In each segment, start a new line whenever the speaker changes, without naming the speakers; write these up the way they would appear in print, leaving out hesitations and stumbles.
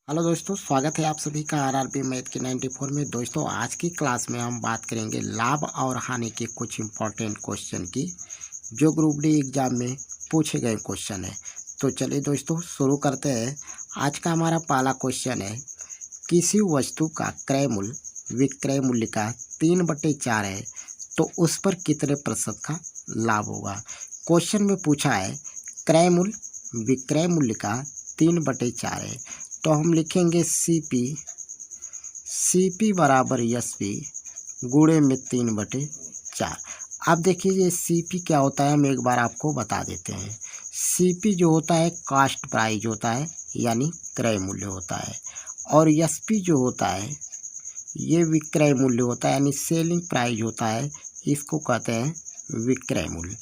Hello दोस्तों, स्वागत है आप सभी का आरआरबी मैथ के 94 में। दोस्तों, आज की क्लास में हम बात करेंगे लाभ और हानि के कुछ इम्पोर्टेंट क्वेश्चन की, जो ग्रुप डी एग्जाम में पूछे गए क्वेश्चन है। तो चलिए दोस्तों, शुरू करते हैं। आज का हमारा पहला क्वेश्चन है, किसी वस्तु का क्रय मूल्य विक्रय मूल्य का 3/4 है, तो उस पर कितने प्रतिशत का लाभ होगा। क्वेश्चन में पूछा है क्रय मूल्य विक्रय मूल्य का 3/4 है, तो हम लिखेंगे सी पी बराबर एस पी गुणे में 3/4। अब देखिए ये सी पी क्या होता है, हम एक बार आपको बता देते हैं। सी पी जो होता है कास्ट प्राइस होता है, यानी क्रय मूल्य होता है, और एस पी जो होता है ये विक्रय मूल्य होता है, यानी सेलिंग प्राइस होता है। इसको कहते हैं विक्रय मूल्य।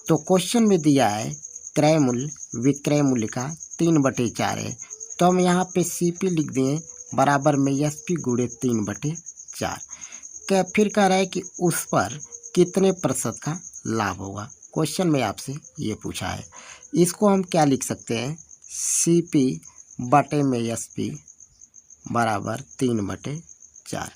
तो क्वेश्चन में दिया है क्रय मूल्य विक्रय मूल्य का 3/4 है, तो हम यहाँ पे सी पी लिख दिए बराबर में एस पी गुणे 3/4। क्या फिर कह रहा है कि उस पर कितने प्रतिशत का लाभ होगा। क्वेश्चन में आपसे ये पूछा है, इसको हम क्या लिख सकते हैं, सी पी बटे में एस पी बराबर 3/4।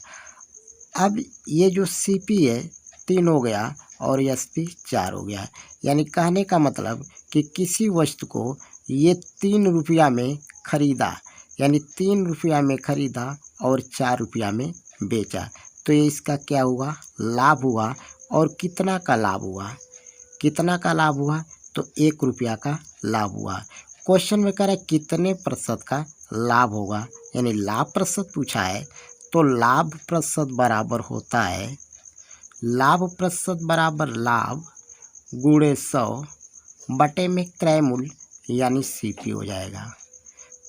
अब ये जो सी पी है 3 हो गया और एस पी 4 हो गया, यानी कहने का मतलब कि किसी वस्तु को ये 3 रुपया में खरीदा, यानी 3 रुपया में खरीदा और 4 रुपया में बेचा, तो ये इसका क्या हुआ, लाभ हुआ। और कितना का लाभ हुआ, कितना का लाभ हुआ, तो 1 रुपया का लाभ हुआ। क्वेश्चन में कह रहा है कितने प्रतिशत का लाभ होगा, यानी लाभ प्रतिशत पूछा है, तो लाभ प्रतिशत बराबर होता है, लाभ प्रतिशत बराबर लाभ गुणे 100 बटे में क्रय मूल्य यानी सी पी हो जाएगा।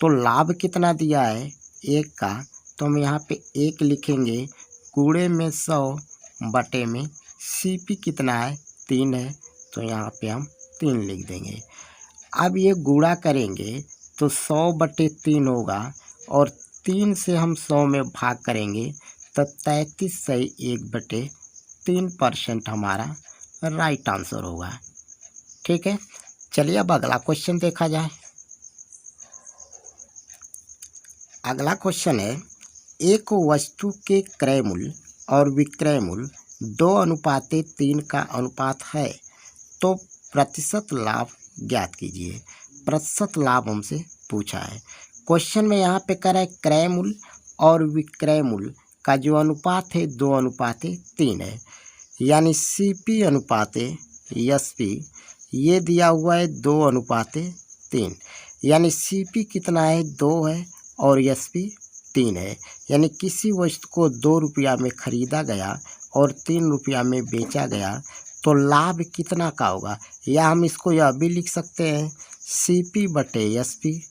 तो लाभ कितना दिया है 1 का, तो हम यहाँ पे 1 लिखेंगे गुणे में 100 बटे में सी पी कितना है 3 है, तो यहाँ पे हम 3 लिख देंगे। अब ये गुणा करेंगे तो 100/3 होगा, और 3 से हम 100 में भाग करेंगे तो 33/1/3% हमारा राइट आंसर होगा। ठीक है, चलिए अब अगला क्वेश्चन देखा जाए। अगला क्वेश्चन है, एक वस्तु के क्रय मूल्य और विक्रय मूल्य 2:3 का अनुपात है, तो प्रतिशत लाभ ज्ञात कीजिए। प्रतिशत लाभ हमसे पूछा है। क्वेश्चन में यहाँ पे कह रहा है क्रय मूल्य और विक्रय मूल्य का जो अनुपात है 2:3 है, यानी सी पी अनुपात एस पी ये दिया हुआ है 2:3, यानी सी पी कितना है 2 है और एस पी 3 है, यानी किसी वस्तु को 2 रुपया में खरीदा गया और 3 रुपया में बेचा गया, तो लाभ कितना का होगा। या हम इसको यह भी लिख सकते हैं सी पी बटे एस पी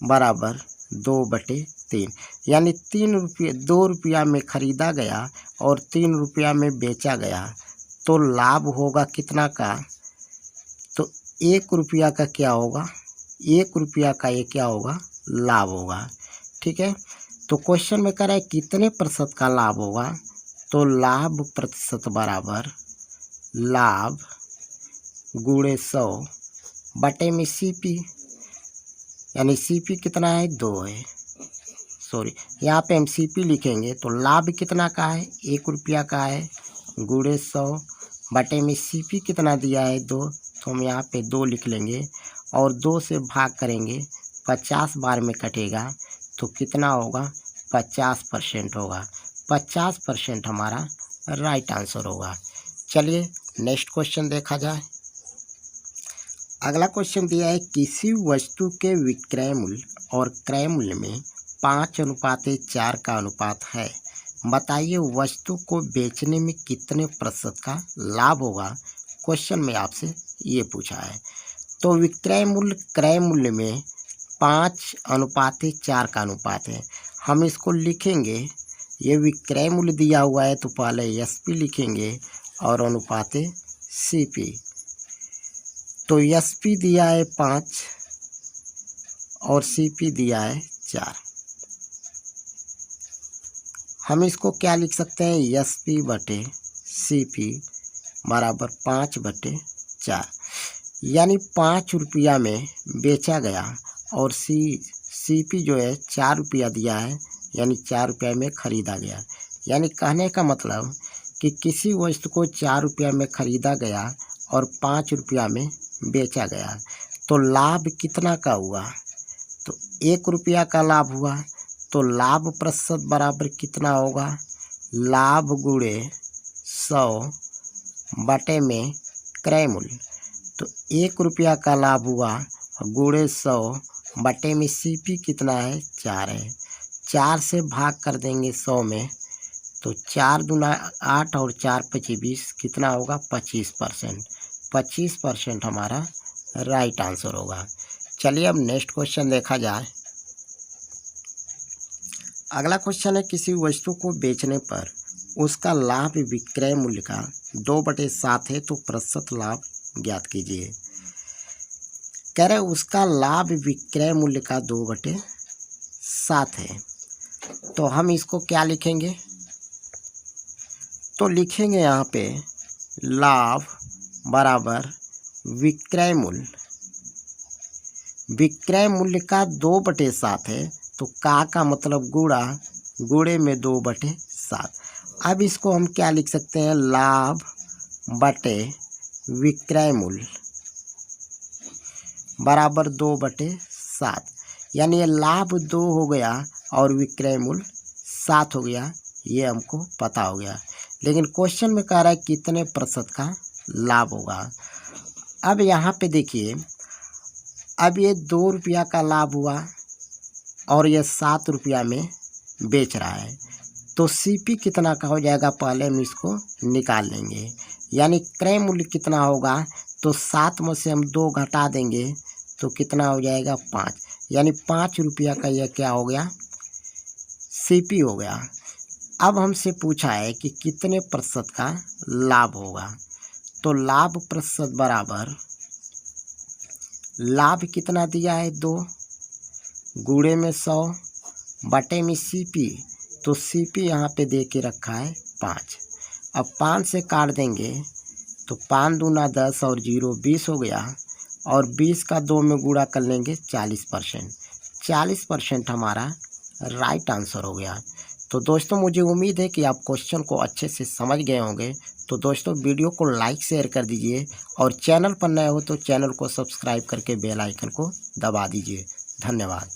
बराबर 2/3, यानी 2 रुपया में खरीदा गया और 3 रुपया में बेचा गया, तो लाभ होगा कितना का, तो 1 रुपया का क्या होगा, 1 रुपया का ये क्या होगा, लाभ होगा। ठीक है, तो क्वेश्चन में कह रहा है कितने प्रतिशत का लाभ होगा, तो लाभ प्रतिशत बराबर लाभ गुणे 100 बटे में सी पी, यानी सी पी कितना है 2 है, सॉरी यहाँ पे हम सी पी लिखेंगे तो लाभ कितना का है 1 रुपया का है, गुणे 100 बटे में सी पी कितना दिया है 2, तो हम यहाँ पे 2 लिख लेंगे और 2 से भाग करेंगे 50 बार में कटेगा, तो कितना होगा 50% होगा। 50% हमारा राइट आंसर होगा। चलिए नेक्स्ट क्वेश्चन देखा जाए। अगला क्वेश्चन दिया है, किसी वस्तु के विक्रय मूल्य और क्रय मूल्य में 5:4 का अनुपात है, बताइए वस्तु को बेचने में कितने प्रतिशत का लाभ होगा। क्वेश्चन में आपसे ये पूछा है, तो विक्रय मूल्य क्रय मूल्य में 5:4 का अनुपात है। हम इसको लिखेंगे, ये विक्रय मूल्य दिया हुआ है तो पहले एस पी लिखेंगे और अनुपात सी पी, तो एस पी दिया है 5 और सी पी दिया है 4। हम इसको क्या लिख सकते हैं, एस पी बटे सी पी बराबर 5/4, यानी 5 रुपया में बेचा गया और सी सीपी जो है 4 रुपया दिया है, यानी 4 रुपये में ख़रीदा गया। यानी कहने का मतलब कि किसी वस्तु को 4 रुपया में ख़रीदा गया और 5 रुपया में बेचा गया, तो लाभ कितना का हुआ? तो 1 रुपया का लाभ हुआ। तो लाभ प्रतिशत बराबर कितना होगा? लाभ गुणे 100 बटे में क्रय मूल्य। तो 1 रुपया का लाभ हुआ गुणे 100 बटे में सीपी कितना है? 4 है। 4 से भाग कर देंगे 100 में, तो 4 दूना 8 और 4 पची 20, कितना होगा? 25%। 25% हमारा राइट आंसर होगा। चलिए अब नेक्स्ट क्वेश्चन देखा जाए। अगला क्वेश्चन है, किसी वस्तु को बेचने पर उसका लाभ विक्रय मूल्य का 2/7 है, तो प्रतिशत लाभ ज्ञात कीजिए। कह रहे उसका लाभ विक्रय मूल्य का 2/7 है, तो हम इसको क्या लिखेंगे? तो लिखेंगे यहाँ पे लाभ बराबर विक्रय मूल्य। विक्रय मूल्य का 2/7 है, तो का मतलब गुणा, गुणे में 2/7। अब इसको हम क्या लिख सकते हैं? लाभ बटे विक्रय मूल्य बराबर 2/7। यानी ये लाभ 2 हो गया और विक्रय मूल्य 7 हो गया, ये हमको पता हो गया। लेकिन क्वेश्चन में कह रहा है कितने प्रतिशत का लाभ होगा। अब यहाँ पे देखिए, अब ये 2 रुपया का लाभ हुआ और ये 7 रुपया में बेच रहा है, तो सीपी कितना का हो जाएगा? पहले हम इसको निकाल लेंगे। यानी क्रय मूल्य कितना होगा? तो 7 में से हम 2 घटा देंगे, तो कितना हो जाएगा? 5। यानी 5 रुपया का यह क्या हो गया? सीपी हो गया। अब हमसे पूछा है कि कितने प्रतिशत का लाभ होगा। तो लाभ प्रतिशत बराबर, लाभ कितना दिया है? 2 गुणे में 100 बटे में सीपी। तो सीपी यहाँ पे दे के रखा है 5। अब 5 से काट देंगे, तो 5 दूना 10 और 0 20 हो गया, और 20 का 2 में गुणा कर लेंगे 40%। 40% हमारा राइट आंसर हो गया। तो दोस्तों मुझे उम्मीद है कि आप क्वेश्चन को अच्छे से समझ गए होंगे। तो दोस्तों वीडियो को लाइक शेयर कर दीजिए, और चैनल पर नए हो तो चैनल को सब्सक्राइब करके बेल आइकन को दबा दीजिए। धन्यवाद।